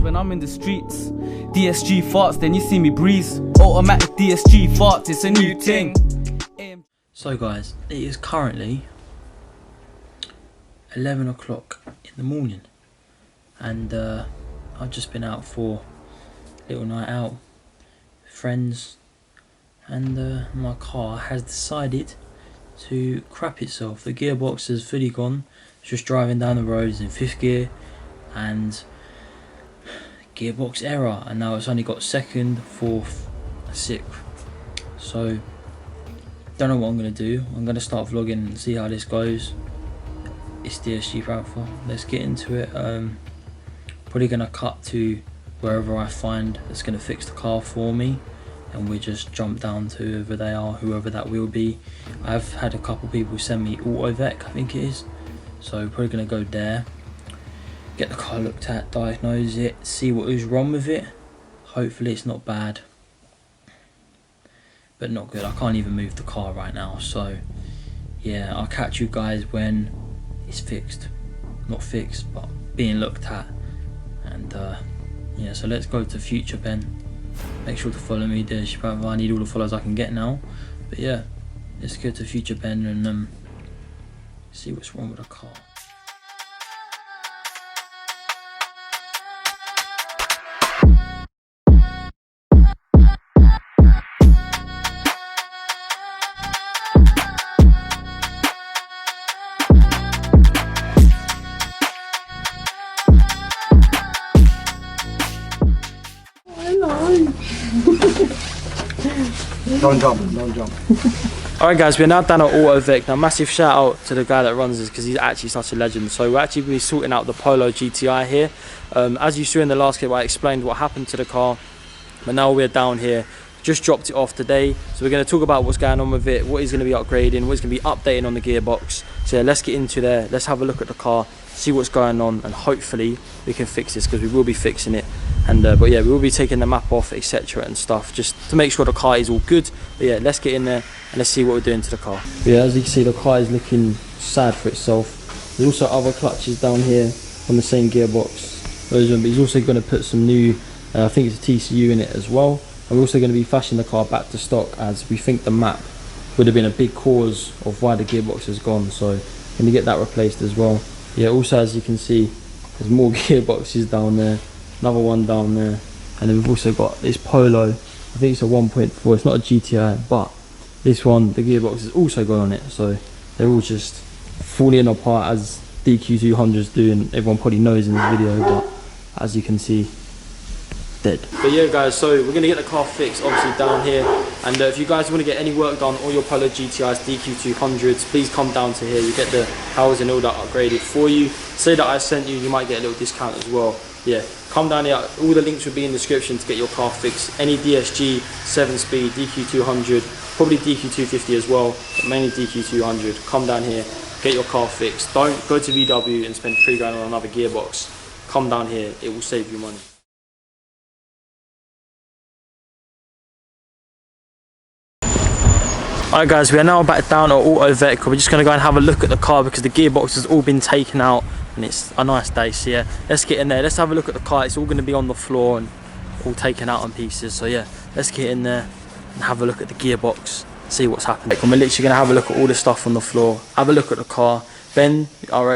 when I'm in the streets. DSG farts, then you see me breeze. Automatic DSG farts, it's a new thing. So guys, it is currently 11 o'clock in the morning, and I've just been out for a little night out with friends, and my car has decided to crap itself. The gearbox is fully gone. It's just driving down the road, it's in 5th gear, and gearbox error, and now it's only got 2nd, 4th, 6th. So don't know what I'm going to do. I'm going to start vlogging and see how this goes. It's Dsg PANTHA. Let's get into it. Probably going to cut to wherever I find that's going to fix the car for me, and we just jump down to whoever they are, whoever that will be. I've had a couple people send me AUTOVEK, I think it is, so probably going to go there, get the car looked at, diagnose it, see what is wrong with it. Hopefully it's not bad, but not good. I can't even move the car right now, so yeah, I'll catch you guys when it's fixed. Not fixed, but being looked at. And yeah, so let's go to future Ben. Make sure to follow me, Dsg PANTHA. I need all the followers I can get now. But yeah, let's go to future Ben and see what's wrong with the car. Don't jump, don't jump. Alright guys, we're now down at AUTOVEK. Now massive shout out to the guy that runs this, because he's actually such a legend. So we're actually going to be sorting out the Polo GTI here. As you saw in the last clip, I explained what happened to the car, but now we're down here. Just dropped it off today, so we're going to talk about what's going on with it, what he's going to be upgrading, what he's going to be updating on the gearbox. So yeah, let's get into there, let's have a look at the car, see what's going on, and hopefully we can fix this, because we will be fixing it. And but yeah, we will be taking the map off, etc. and stuff, just to make sure the car is all good. But yeah, let's get in there and let's see what we're doing to the car. But yeah, as you can see, the car is looking sad for itself. There's also other clutches down here on the same gearbox version, but he's also going to put some new, I think it's a TCU in it as well. And we're also going to be flashing the car back to stock, as we think the map would have been a big cause of why the gearbox has gone. So going to get that replaced as well. Yeah, also as you can see, there's more gearboxes down there, another one down there, and then we've also got this Polo. I think it's a 1.4, it's not a GTI, but this one, the gearbox has also gone on it, so they're all just falling apart as Dq200s do, and everyone probably knows in this video, but as you can see, dead. But yeah guys, so we're going to get the car fixed obviously down here, and if you guys want to get any work done on your Polo GTIs, Dq200s, please come down to here. You get the housing all that upgraded for you. Say that I sent you, you might get a little discount as well. Yeah, come down here, all the links will be in the description to get your car fixed. Any DSG 7-speed, Dq200, probably Dq250 as well, but mainly Dq200. Come down here, get your car fixed. Don't go to VW and spend £3 grand on another gearbox. Come down here, it will save you money. Alright guys, we are now back down at AUTOVEK. We're just going to go and have a look at the car, because the gearbox has all been taken out and it's a nice day. So yeah, let's get in there, let's have a look at the car. It's all going to be on the floor and all taken out in pieces. So yeah, let's get in there and have a look at the gearbox, see what's happening. And we're literally going to have a look at all the stuff on the floor, have a look at the car. Ben,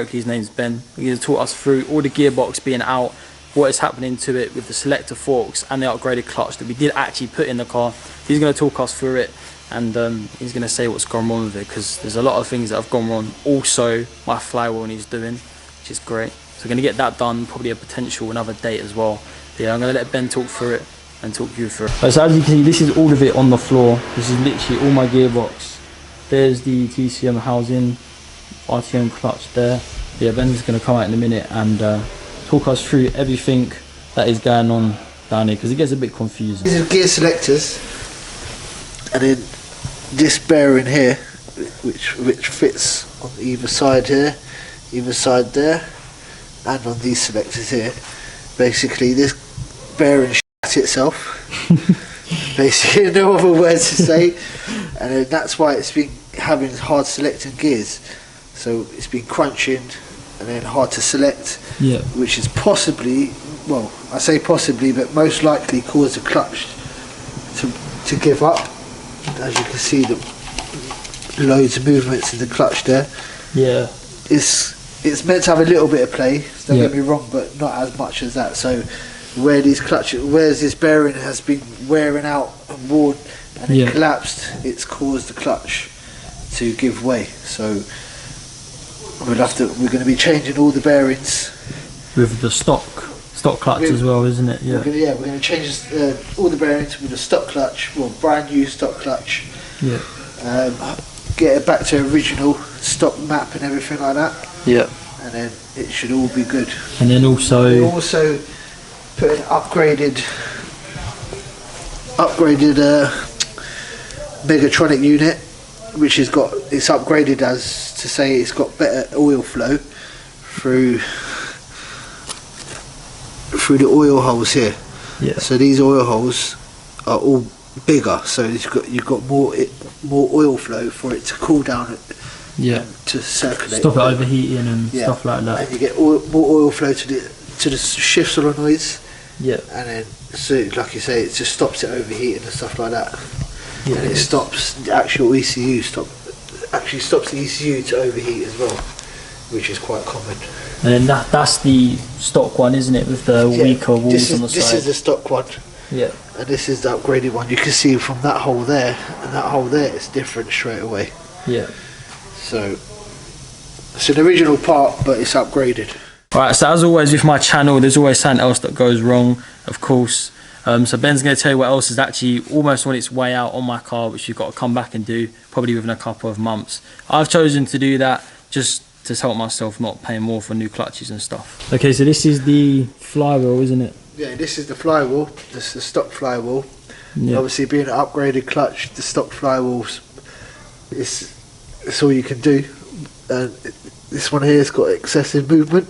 his name's Ben, he's going to talk us through all the gearbox being out, what is happening to it with the selector forks and the upgraded clutch that we did actually put in the car. He's going to talk us through it, and he's going to say what's gone wrong with it, because there's a lot of things that have gone wrong. Also my flywheel needs doing, which is great, so we're going to get that done, probably a potential another date as well. But yeah, I'm going to let Ben talk through it and talk you through it. So as you can see, this is all of it on the floor. This is literally all my gearbox. There's the TCM housing, RTM clutch there. But yeah, Ben's going to come out in a minute and talk us through everything that is going on down here, because it gets a bit confusing. These are gear selectors, and then this bearing here, which fits on either side here, either side there, and on these selectors here. Basically, this bearing shit itself. Basically, no other words to say, and then that's why it's been having hard selecting gears. So it's been crunching and then hard to select, yeah, which is possibly well, I say possibly, but most likely cause the clutch to give up. As you can see, the loads of movements in the clutch there. Yeah. It's meant to have a little bit of play, don't get me wrong, but not as much as that. So where this bearing has been wearing out and worn and it collapsed, it's caused the clutch to give way. So we're going to be changing all the bearings with the stock clutch as well, isn't it? Yeah. We're going to change all the bearings with a stock clutch, well, brand new stock clutch. Yeah. Get it back to original stock map and everything like that. Yeah. And then it should all be good. And then also put an upgraded Megatronic unit, which it's upgraded as to say it's got better oil flow through the oil holes here. Yeah. So these oil holes are all bigger, so you've got more oil flow for it to cool down. To circulate. Stop it overheating and stuff like that. And you get more oil flow to the shift solenoids. Yeah. And then, so like you say, it just stops it overheating and stuff like that. Yeah. And it stops the actual ECU actually stops the ECU to overheat as well, which is quite common. And then that's the stock one, isn't it, with the weaker walls on the side? This is the stock one. Yeah. And this is the upgraded one. You can see from that hole there and that hole there, it's different straight away. Yeah. So it's an original part, but it's upgraded. Alright, so as always with my channel, there's always something else that goes wrong, of course. So Ben's going to tell you what else is actually almost on its way out on my car, which you've got to come back and do, probably within a couple of months. I've chosen to do that just to help myself not paying more for new clutches and stuff. Okay, so this is the flywheel, isn't it? Yeah, this is the flywheel. This is the stock flywheel. Yeah. Obviously, being an upgraded clutch, the stock flywheels, it's all you can do. And this one here has got excessive movement,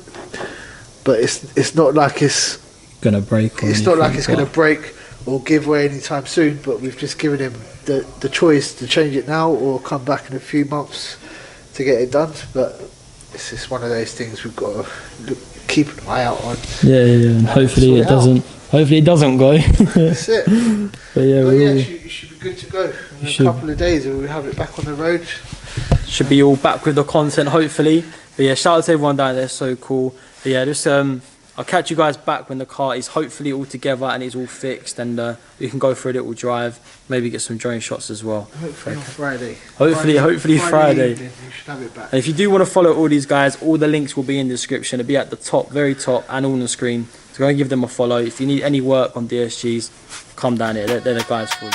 but it's not like it's gonna break. It's not like it's gonna break or give way anytime soon. But we've just given him the choice to change it now or come back in a few months to get it done. But it's just one of those things we've got to keep an eye out on. Yeah, and hopefully it doesn't. Hopefully it doesn't go. That's it. But you should be good to go. In a couple of days we'll have it back on the road. Should be all back with the content hopefully. But yeah, shout out to everyone down there, so cool. But yeah, just I'll catch you guys back when the car is hopefully all together and it's all fixed, and we can go for a little drive, maybe get some drone shots as well. Hopefully on Friday. Hopefully Friday. You should have it back. And if you do want to follow all these guys, all the links will be in the description. It'll be at the top, very top, and all on the screen. So go and give them a follow. If you need any work on DSGs, come down here. They're the guys for you.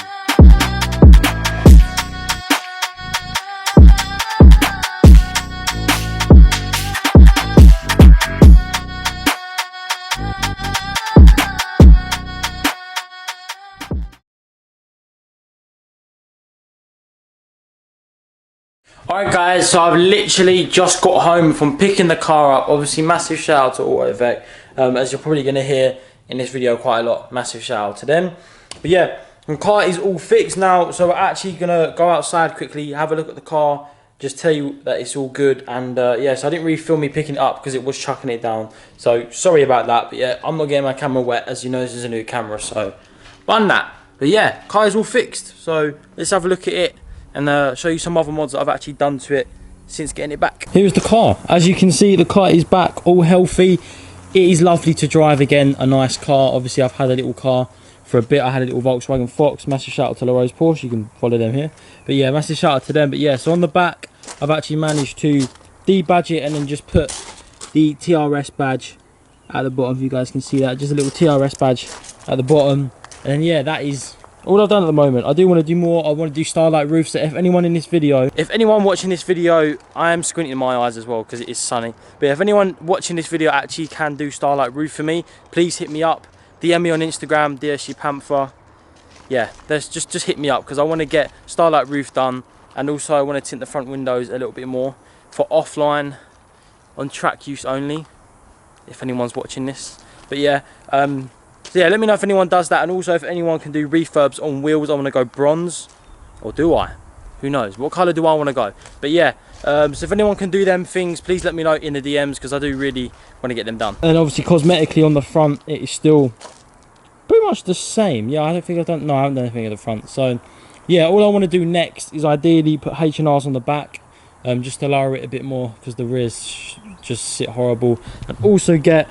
Alright guys, so I've literally just got home from picking the car up. Obviously massive shout out to AUTOVEK, as you're probably going to hear in this video quite a lot. Massive shout out to them. But yeah, the car is all fixed now, so we're actually going to go outside quickly, have a look at the car, just tell you that it's all good. And yeah, so I didn't really film me picking it up because it was chucking it down, so sorry about that. But yeah, I'm not getting my camera wet, as you know this is a new camera, so run that. But yeah, car is all fixed, so let's have a look at it and show you some other mods that I've actually done to it since getting it back. Here's the car. As you can see, the car is back, all healthy. It is lovely to drive again, a nice car. Obviously, I've had a little car for a bit. I had a little Volkswagen Fox. Massive shout out to Laurel's Porsche. You can follow them here. But yeah, massive shout out to them. But yeah, so on the back, I've actually managed to debadge it and then just put the TRS badge at the bottom. If you guys can see that, just a little TRS badge at the bottom. And yeah, that is all I've done at the moment. I do want to do more. I want to do starlight roofs. So if anyone watching this video, I am squinting my eyes as well because it is sunny. But if anyone watching this video actually can do starlight roof for me, please hit me up. DM me on Instagram, Dsg PANTHA. Yeah, just hit me up because I want to get starlight roof done, and also I want to tint the front windows a little bit more for offline, on track use only. If anyone's watching this, but yeah. So yeah, let me know if anyone does that, and also if anyone can do refurbs on wheels. I want to go bronze, or do I? Who knows? What colour do I want to go? But yeah, so if anyone can do them things, please let me know in the DMs, because I do really want to get them done. And obviously cosmetically on the front, it is still pretty much the same. Yeah, I haven't done anything at the front. So yeah, all I want to do next is ideally put H&Rs on the back, just to lower it a bit more, because the rears just sit horrible. And also get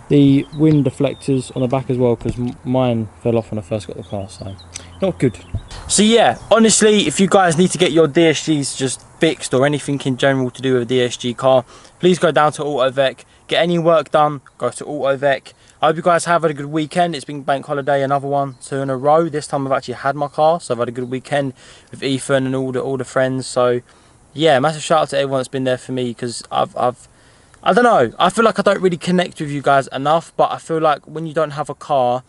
the wind deflectors on the back as well, because mine fell off when I first got the car, so not good. So yeah, honestly, if you guys need to get your DSGs just fixed, or anything in general to do with a DSG car, please go down to AUTOVEK. Get any work done, go to AUTOVEK. I hope you guys have had a good weekend. It's been bank holiday, another one, 2 in a row. This time I've actually had my car, so I've had a good weekend with Ethan and all the friends. So yeah, massive shout out to everyone that's been there for me, because I don't know, I feel like I don't really connect with you guys enough, but I feel like when you don't have a car,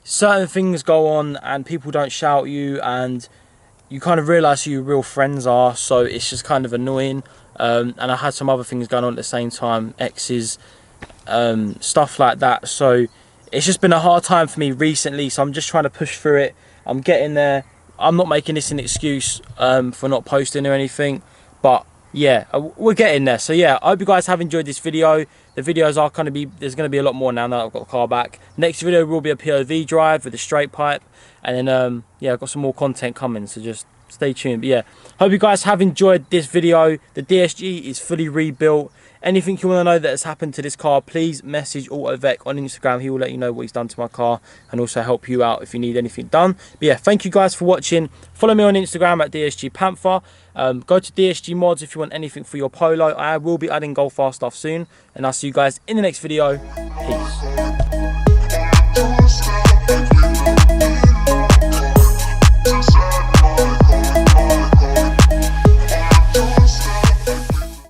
certain things go on and people don't shout you, and you kind of realise who your real friends are, so it's just kind of annoying. And I had some other things going on at the same time, exes, stuff like that, so it's just been a hard time for me recently, so I'm just trying to push through it. I'm getting there. I'm not making this an excuse for not posting or anything, but yeah, we're getting there. So yeah, I hope you guys have enjoyed this video. The videos are going to be, there's going to be a lot more now that I've got the car back. Next video will be a POV drive with a straight pipe, and then yeah, I've got some more content coming, so just stay tuned. But yeah, hope you guys have enjoyed this video. The DSG is fully rebuilt. Anything you want to know that has happened to this car, please message AUTOVEK on Instagram. He will let you know what he's done to my car, and also help you out if you need anything done. But yeah, thank you guys for watching. Follow me on Instagram at Dsg PANTHA. Go to Dsg MODZ if you want anything for your Polo. I will be adding Golf R stuff soon, and I'll see you guys in the next video. Peace.